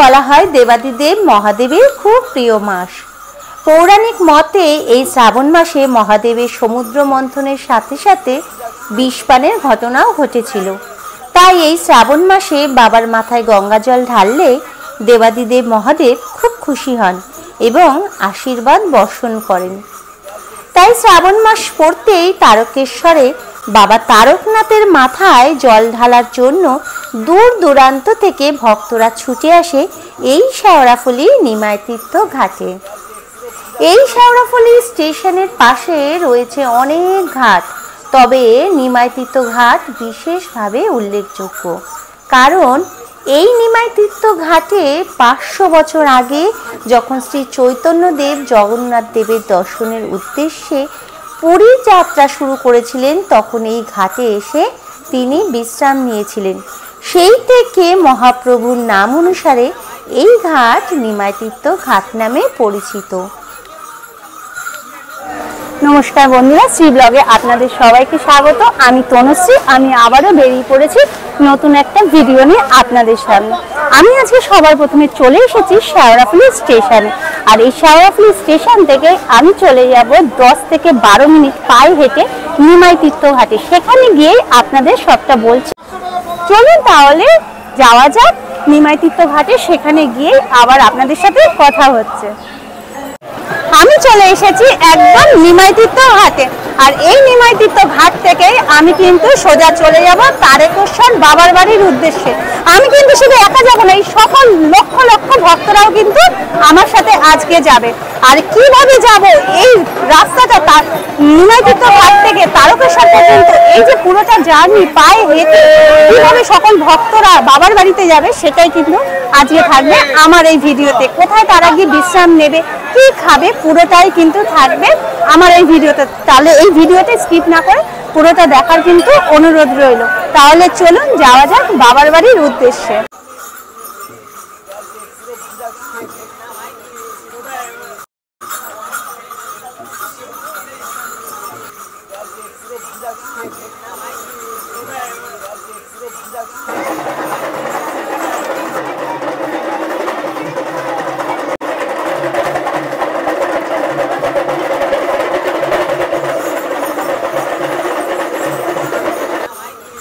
বলা হয় দেবাদিদেব মহাদেবের খুব প্রিয় মাস। পৌরাণিক মতে এই শ্রাবণ মাসে মহাদেবের সমুদ্র মন্থনের সাথে সাথে বিষপানের ঘটনাও ঘটেছিল। তাই এই শ্রাবণ মাসে বাবার মাথায় গঙ্গা জল ঢাললে দেবাদিদেব মহাদেব খুব খুশি হন এবং আশীর্বাদ বর্ষণ করেন। তাই শ্রাবণ মাস পড়তেই তারকেশ্বরে বাবা তারকনাথের মাথায় জল ঢালার জন্য দূর দূরান্ত থেকে ভক্তরা ছুটে আসে এই শেওড়াফুলি নিমাইতীর্থ ঘাটে। এই শেওড়াফুলি স্টেশনের পাশে রয়েছে অনেক ঘাট, তবে নিমাইতীর্থ ঘাট বিশেষভাবে উল্লেখযোগ্য, কারণ এই নিমাইতীর্থ ঘাটে 500 বছর আগে যখন শ্রী চৈতন্যদেব জগন্নাথ দেবের দর্শনের উদ্দেশ্যে পুরী যাত্রা শুরু করেছিলেন, তখন এই ঘাটে এসে তিনি বিশ্রাম নিয়েছিলেন। সেই থেকে মহাপ্রভুর নাম অনুসারে এই ঘাট নিমাইতীর্থ ঘাট নামে পরিচিত। নমস্কার বন্ধুরা, শ্রী ব্লগে আপনাদের সবাইকে স্বাগত। আমি তনুশ্রী। আমি আবারও বেরিয়ে পড়েছি নতুন একটা ভিডিও নিয়ে আপনাদের সামনে। আমি আজকে সবার প্রথমে চলে এসেছি শেওড়াফুলি স্টেশনে, আর এই শেওড়াফুলি স্টেশন থেকে আমি চলে যাব 10 থেকে 12 মিনিট পায়ে হেঁটে নিমাইতীর্থ ঘাটে। সেখানে গিয়ে আপনাদের সবটা বলছি। চলুন তাহলে যাওয়া যাক নিমাইতীর্থ ঘাটে। সেখানে গিয়ে আবার আপনাদের সাথে কথা হচ্ছে। আমি চলে এসেছি একদম নিমাইতীর্থ ঘাটে, আর এই নিমাইতীর্থ ঘাট থেকে আমি কিন্তু সোজা চলে যাব তারকেশ্বর বাবার বাড়ির উদ্দেশ্যে। আমি কিন্তু শুধু একা যাব না, এই সকল লক্ষ লক্ষ ভক্তরাও কিন্তু আমার সাথে আজকে যাবে। আর কিভাবে যাব এই রাস্তাটা, তার নিমাইতীর্থ ঘাট থেকে তারকেশ্বর পর্যন্ত এই যে পুরোটা জার্নি পায়ে হেঁটে কিভাবে সকল ভক্তরা বাবার বাড়িতে যাবে, সেটাই কিন্তু আজকে থাকবে আমার এই ভিডিওতে। কোথায় তারা গিয়ে বিশ্রাম নেবে, কি খাবে, পুরোটাই কিন্তু থাকবে আমার এই ভিডিওতে। তাহলে এই ভিডিওতে স্কিপ না করে পুরোটা দেখার কিন্তু অনুরোধ রইল। তাহলে চলুন যাওয়া যাক বাবার বাড়ির উদ্দেশ্যে।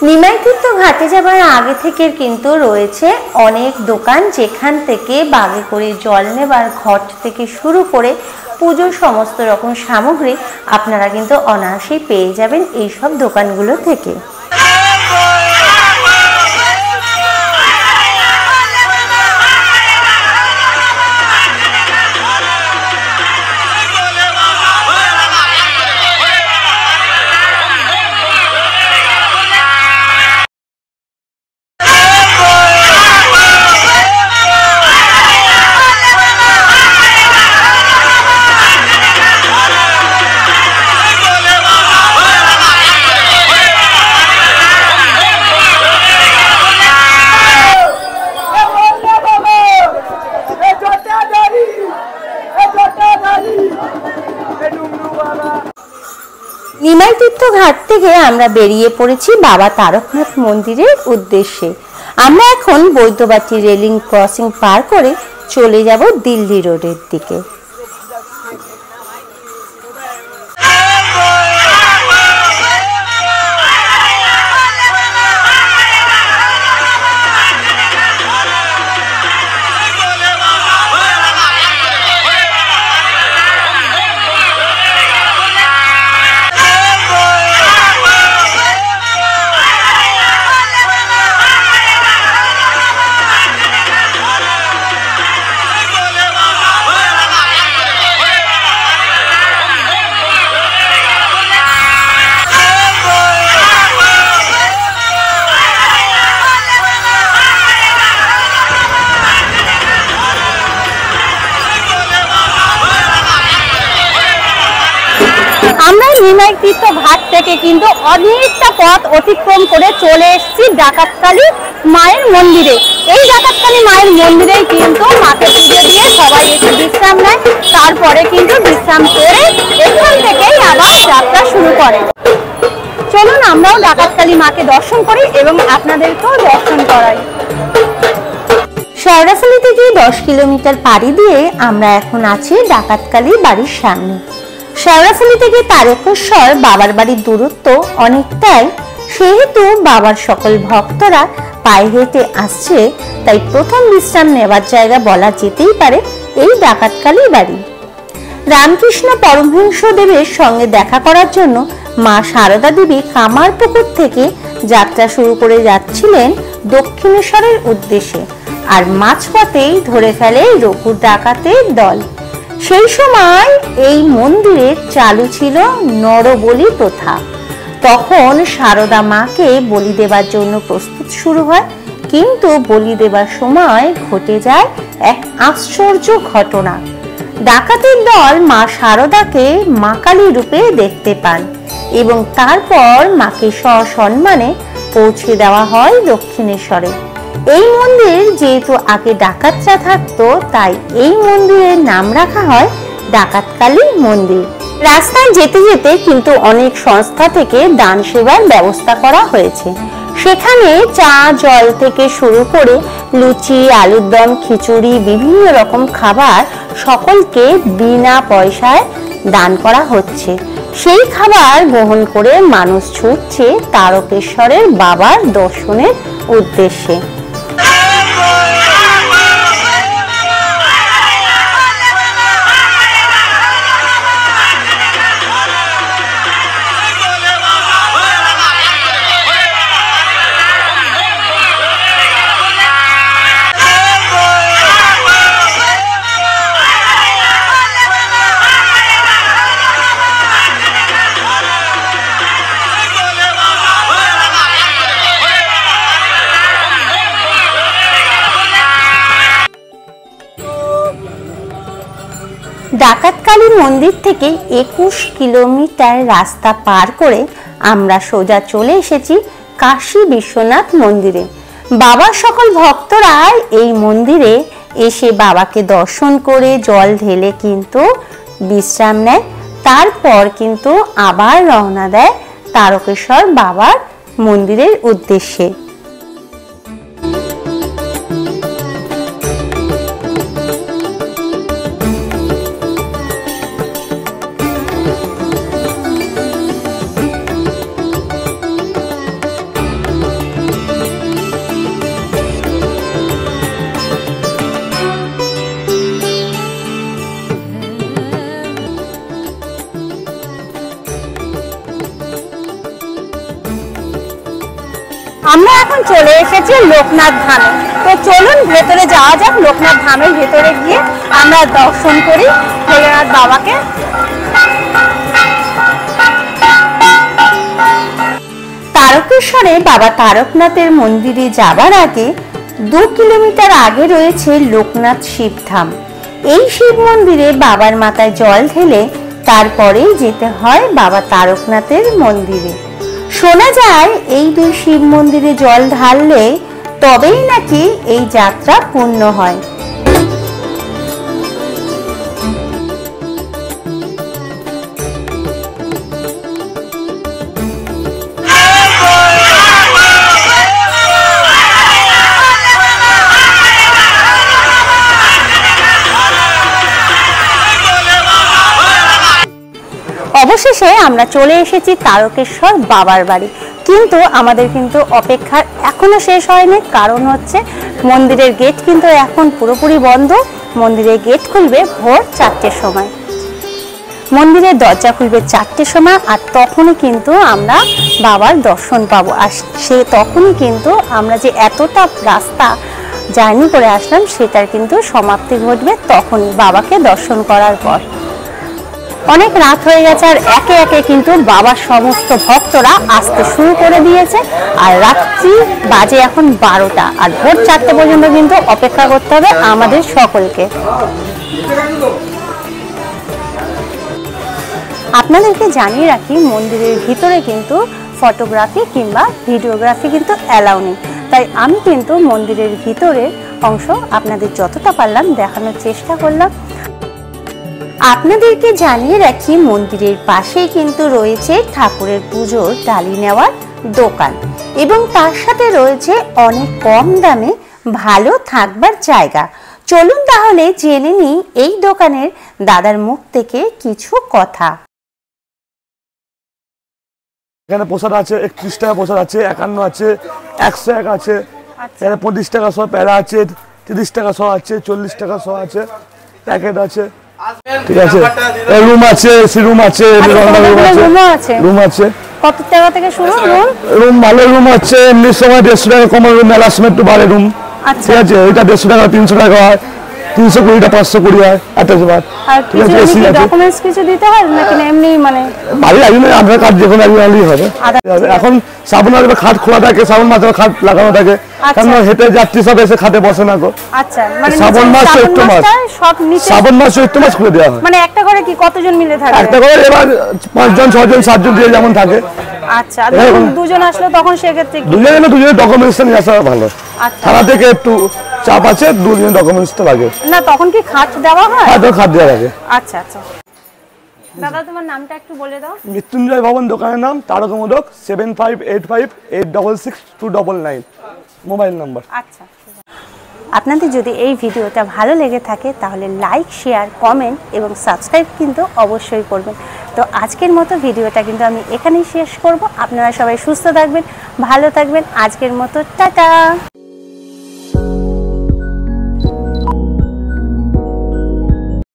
নিমাইতীর্থ ঘাটে যাবার আগে থেকে কিন্তু রয়েছে অনেক দোকান, যেখান থেকে বাগে করে জল নেবার ঘট থেকে শুরু করে পুজোর সমস্ত রকম সামগ্রী আপনারা কিন্তু অনায়াসেই পেয়ে যাবেন এই সব দোকানগুলো থেকে। নিমাইতীর্থ ঘাট থেকে আমরা বেরিয়ে পড়েছি বাবা তারকনাথ মন্দিরের উদ্দেশ্যে। আমরা এখন বৈদ্যবাটি রেলিং ক্রসিং পার করে চলে যাব দিল্লি রোডের দিকে। নিমাইতীর্থ ঘাট থেকে কিন্তু অনেকটা পথ অতিক্রম করে চলে এসেছি ডাকাতকালী মায়ের মন্দিরে। এই ডাকাতকালী মায়ের মন্দিরেই কিন্তু মাকে পুজো দিয়ে সবাই একটু বিশ্রাম নেয়, তারপরে কিন্তু বিশ্রাম করে এখান থেকেই আবার যাত্রা শুরু করে। চলুন আমরাও ডাকাতকালী মাকে দর্শন করি এবং আপনাদেরকেও দর্শন করাই। শেওড়াফুলি থেকে 10 কিলোমিটার পাড়ি দিয়ে আমরা এখন আছি ডাকাতকালী বাড়ির সামনে। শেওড়াফুলি থেকে তারকেশ্বর বাবার বাড়ির দূরত্ব অনেকটাই, সেহেতু বাবার সকল ভক্তরা পায়ে হেঁটে আসছে, তাই প্রথম বিশ্রাম নেবার জায়গা বলা যেতেই পারে এই ডাকাতকালী বাড়ি। রামকৃষ্ণ পরমহংস দেবের সঙ্গে দেখা করার জন্য মা সারদা দেবী কামারপুকুর থেকে যাত্রা শুরু করে যাচ্ছিলেন দক্ষিণেশ্বরের উদ্দেশ্যে, আর মাঝপথেই ধরে ফেলে রঘুর ডাকাতের দল। সেই সময় এই মন্দিরে চালু ছিল নরবলি প্রথা। তখন সারদা মাকে বলি দেবার জন্য প্রস্তুত শুরু হয়, কিন্তু বলি দেবার সময় ঘটে যায় এক আশ্চর্য ঘটনা। ডাকাতের দল মা সারদাকে মা কালী রূপে দেখতে পান এবং তারপর মাকে সসম্মানে পৌঁছে দেওয়া হয় দক্ষিণেশ্বরে। এই মন্দির যেহেতু আগে ডাকাতরা থাকতো, তাই এই মন্দিরের নাম রাখা হয় ডাকাতকালী মন্দির। রাস্তায় যেতে যেতে কিন্তু অনেক সংস্থা থেকে দান সেবার ব্যবস্থা করা হয়েছে। সেখানে চা জল থেকে শুরু করে লুচি, আলুর দম, খিচুড়ি, বিভিন্ন রকম খাবার সকলকে বিনা পয়সায় দান করা হচ্ছে। সেই খাবার গ্রহণ করে মানুষ ছুটছে তারকেশ্বরের বাবার দর্শনের উদ্দেশ্যে। ডাকাতকালী মন্দির থেকে 21 কিলোমিটার রাস্তা পার করে আমরা সোজা চলে এসেছি কাশী বিশ্বনাথ মন্দিরে। বাবার সকল ভক্তরা এই মন্দিরে এসে বাবাকে দর্শন করে জল ঢেলে কিন্তু বিশ্রাম নেয়, তারপর কিন্তু আবার রওনা দেয় তারকেশ্বর বাবার মন্দিরের উদ্দেশ্যে। আমরা এখন চলে এসেছি লোকনাথ ধামে। তো চলুন ভেতরে যাওয়া যাক। লোকনাথ ধামের ভেতরে গিয়ে আমরা দর্শন করি ভোলেনাথ বাবাকে। তারকেশ্বরে বাবা তারকনাথের মন্দিরে যাবার আগে 2 কিলোমিটার আগে রয়েছে লোকনাথ শিবধাম। এই শিব মন্দিরে বাবার মাথায় জল ঢেলে তারপরেই যেতে হয় বাবা তারকনাথের মন্দিরে। শোনা যায় এই 2 শিব মন্দিরে জল ঢাললে তবেই নাকি এই যাত্রা পূর্ণ হয়। অবশেষে আমরা চলে এসেছি তারকেশ্বর বাবার বাড়ি, কিন্তু আমাদের কিন্তু অপেক্ষার এখনো শেষ হয়নি। কারণ হচ্ছে মন্দিরের গেট কিন্তু এখন পুরোপুরি বন্ধ। মন্দিরের গেট খুলবে ভোর 4টের সময়, মন্দিরের দরজা খুলবে 4টের সময়, আর তখনই কিন্তু আমরা বাবার দর্শন পাবো। আর সে তখনই কিন্তু আমরা যে এতটা রাস্তা জার্নি করে আসলাম সেটার কিন্তু সমাপ্তি ঘটবে তখনই বাবাকে দর্শন করার পর। অনেক রাত হয়ে গেছে আর একে একে কিন্তু বাবার সমস্ত ভক্তরা আসতে শুরু করে দিয়েছে। আর রাত্রি বাজে এখন 12টা, আর ভোর 4টে পর্যন্ত কিন্তু অপেক্ষা করতে হবে আমাদের সকলকে। আপনাদেরকে জানিয়ে রাখি, মন্দিরের ভিতরে কিন্তু ফটোগ্রাফি কিংবা ভিডিওগ্রাফি কিন্তু অ্যালাউ নেই, তাই আমি কিন্তু মন্দিরের ভিতরের অংশ আপনাদের যতটা পারলাম দেখানোর চেষ্টা করলাম। আপনাদেরকে জানিয়ে রাখি, মন্দিরের পাশেই কিন্তু রয়েছে ঠাকুরের পুজোর ডালি নেওয়ার দোকান এবং তার সাথে রয়েছে অনেক কম দামে ভালো থাকবার জায়গা। চলুন তাহলে জেনে নিই এই দোকানের দাদার মুখ থেকে কিছু কথা। এখানে প্রসাদ আছে 31 টাকা প্রসাদ আছে, 51 আছে, 101 আছে, এখানে 25 টাকা সব প্যারা আছে, 30 টাকা সব আছে, 40 টাকা সব আছে, প্যাকেট আছে, ঠিক আছে। রুম আছে, এসি রুম আছে, রুম আছে। কত টাকা থেকে শুরু রুম? রুম ভালো রুম আছে, এমনি সময় 150 টাকা কম রুম, মেলার সময় একটু বাড়ে রুম, ঠিক আছে। এটা 150 টাকা 300 টাকা হয়, 320টা 520 হয় অ্যাটাচ বাথ, ঠিক আছে। এসি আছে। ডকুমেন্টস কিছু দিতে হয় নাকি এমনি মানে বাড়ি লাগবে আধার কার্ড যেকোনো একজন হলেই হবে। এখন শ্রাবণ মাসে খাট খোলা থাকে, শ্রাবণ মাসে খাট লাগানো থাকে, কারণ হেঁটে যাত্রী সব এসে খাটে বসে না গো। আচ্ছা, মানে শ্রাবণ মাস চৈত্র মাস সব নিচে, শ্রাবণ মাস চৈত্র মাস খুলে দেওয়া হয়। মানে একটা করে কি কতজন মিলে থাকে? একটা করে এবার 5 জন 6 জন 7 জন দিয়ে যেমন থাকে। আচ্ছা, দুজন আসলে তখন সেক্ষেত্রে দুজনে ডকুমেন্টস নিয়ে আসা ভালো। থানা থেকে একটু চাপ আছে, দুজনে ডকুমেন্টস তো লাগে না, তখন কি খাট দেওয়া হয়? হ্যাঁ, তো খাট দেওয়া লাগে। আচ্ছা আচ্ছা, দাদা তোমার নামটা একটু বলে দাও। মৃত্যুঞ্জয় ভবন, দোকানের নাম তারক মোদক, 7585862299 মোবাইল নাম্বার। আচ্ছা, আপনাদের যদি এই ভিডিওটা ভালো লেগে থাকে তাহলে লাইক, শেয়ার, কমেন্ট এবং সাবস্ক্রাইব কিন্তু অবশ্যই করবেন। তো আজকের মতো ভিডিওটা কিন্তু আমি এখানেই শেষ করব। আপনারা সবাই সুস্থ থাকবেন, ভালো থাকবেন। আজকের মতো টাটা।